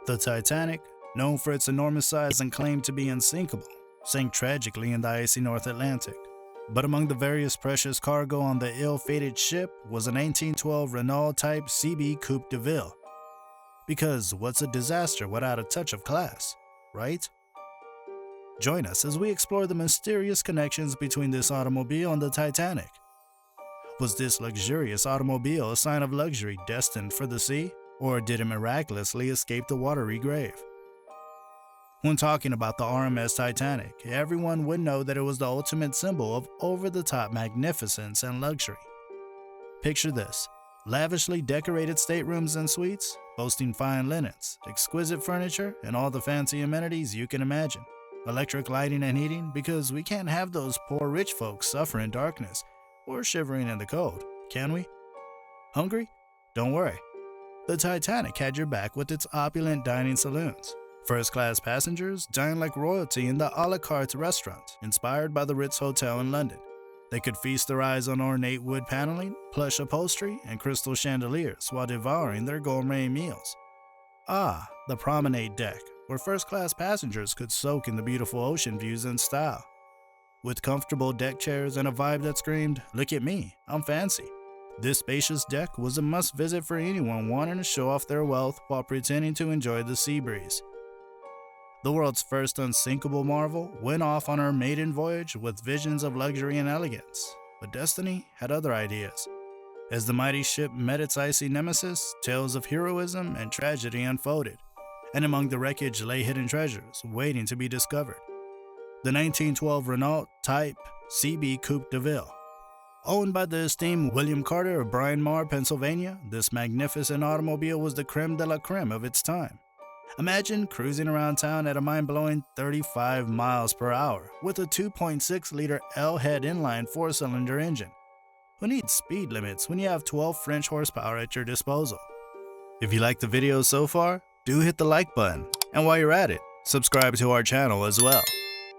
The Titanic, known for its enormous size and claimed to be unsinkable, sank tragically in the icy North Atlantic. But among the various precious cargo on the ill-fated ship was an 1812 Renault Type CB Coupe de Ville. Because what's a disaster without a touch of class, right? Join us as we explore the mysterious connections between this automobile and the Titanic. Was this luxurious automobile a sign of luxury destined for the sea, or did it miraculously escape the watery grave? When talking about the RMS Titanic, everyone would know that it was the ultimate symbol of over-the-top magnificence and luxury. Picture this: lavishly decorated staterooms and suites, boasting fine linens, exquisite furniture, and all the fancy amenities you can imagine. Electric lighting and heating, because we can't have those poor rich folks suffer in darkness or shivering in the cold, can we? Hungry? Don't worry. The Titanic had your back with its opulent dining saloons. First-class passengers dine like royalty in the a la carte restaurant, inspired by the Ritz Hotel in London. They could feast their eyes on ornate wood paneling, plush upholstery, and crystal chandeliers while devouring their gourmet meals. Ah, the promenade deck, where first-class passengers could soak in the beautiful ocean views in style. With comfortable deck chairs and a vibe that screamed, "Look at me, I'm fancy." This spacious deck was a must-visit for anyone wanting to show off their wealth while pretending to enjoy the sea breeze. The world's first unsinkable marvel went off on her maiden voyage with visions of luxury and elegance, but destiny had other ideas. As the mighty ship met its icy nemesis, tales of heroism and tragedy unfolded, and among the wreckage lay hidden treasures waiting to be discovered. The 1912 Renault Type CB Coupe de Ville. Owned by the esteemed William Carter of Bryn Mawr, Pennsylvania, this magnificent automobile was the creme de la creme of its time. Imagine cruising around town at a mind-blowing 35 miles per hour with a 2.6-liter L-head inline 4-cylinder engine. Who needs speed limits when you have 12 French horsepower at your disposal? If you liked the video so far, do hit the like button, and while you're at it, subscribe to our channel as well.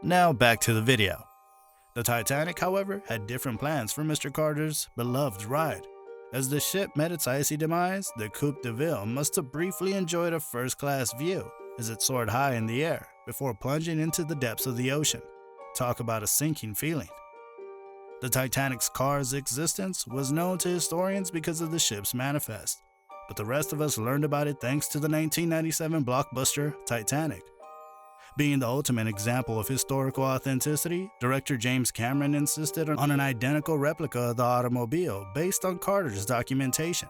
Now back to the video. The Titanic, however, had different plans for Mr. Carter's beloved ride. As the ship met its icy demise, the Coupe de Ville must have briefly enjoyed a first-class view as it soared high in the air before plunging into the depths of the ocean. Talk about a sinking feeling. The Titanic's car's existence was known to historians because of the ship's manifest, but the rest of us learned about it thanks to the 1997 blockbuster Titanic. Being the ultimate example of historical authenticity, director James Cameron insisted on an identical replica of the automobile based on Carter's documentation.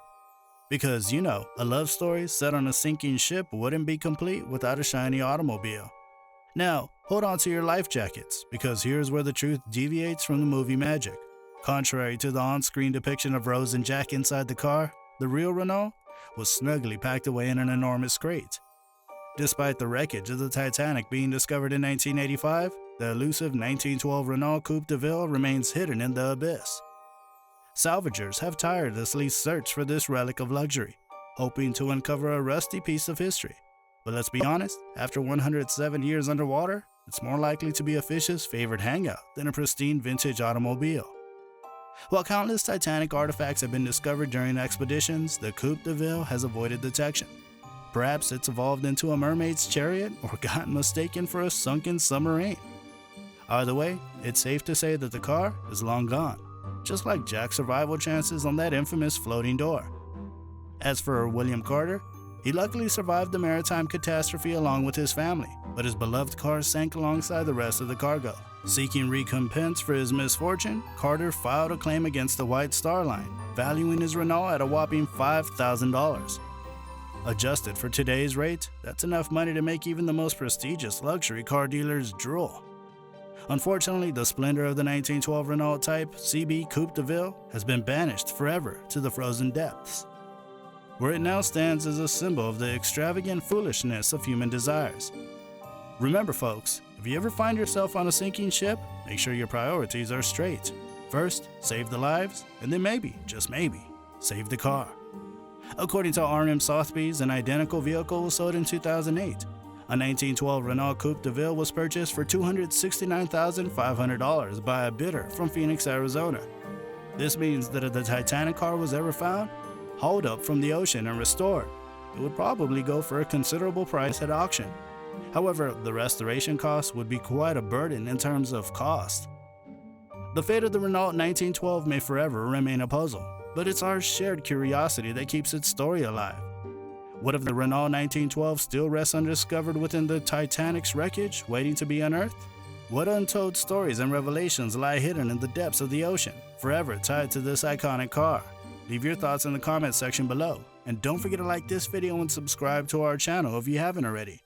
Because, you know, a love story set on a sinking ship wouldn't be complete without a shiny automobile. Now, hold on to your life jackets, because here's where the truth deviates from the movie magic. Contrary to the on-screen depiction of Rose and Jack inside the car, the real Renault was snugly packed away in an enormous crate. Despite the wreckage of the Titanic being discovered in 1985, the elusive 1912 Renault Coupe de Ville remains hidden in the abyss. Salvagers have tirelessly searched for this relic of luxury, hoping to uncover a rusty piece of history. But let's be honest, after 107 years underwater, it's more likely to be a fish's favorite hangout than a pristine vintage automobile. While countless Titanic artifacts have been discovered during expeditions, the Coupe de Ville has avoided detection. Perhaps it's evolved into a mermaid's chariot or gotten mistaken for a sunken submarine. Either way, it's safe to say that the car is long gone, just like Jack's survival chances on that infamous floating door. As for William Carter, he luckily survived the maritime catastrophe along with his family, but his beloved car sank alongside the rest of the cargo. Seeking recompense for his misfortune, Carter filed a claim against the White Star Line, valuing his Renault at a whopping $5,000. Adjusted for today's rate, that's enough money to make even the most prestigious luxury car dealers drool. Unfortunately, the splendor of the 1912 Renault Type CB Coupe de Ville has been banished forever to the frozen depths, where it now stands as a symbol of the extravagant foolishness of human desires. Remember folks, if you ever find yourself on a sinking ship, make sure your priorities are straight. First, save the lives, and then maybe, just maybe, save the car. According to R.M. Sotheby's, an identical vehicle was sold in 2008. A 1912 Renault Coupe de Ville was purchased for $269,500 by a bidder from Phoenix, Arizona. This means that if the Titanic car was ever found, hauled up from the ocean and restored, it would probably go for a considerable price at auction. However, the restoration cost would be quite a burden in terms of cost. The fate of the Renault 1912 may forever remain a puzzle, but it's our shared curiosity that keeps its story alive. What if the Renault 1912 still rests undiscovered within the Titanic's wreckage, waiting to be unearthed? What untold stories and revelations lie hidden in the depths of the ocean, forever tied to this iconic car? Leave your thoughts in the comments section below, and don't forget to like this video and subscribe to our channel if you haven't already.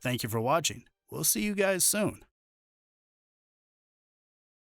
Thank you for watching. We'll see you guys soon.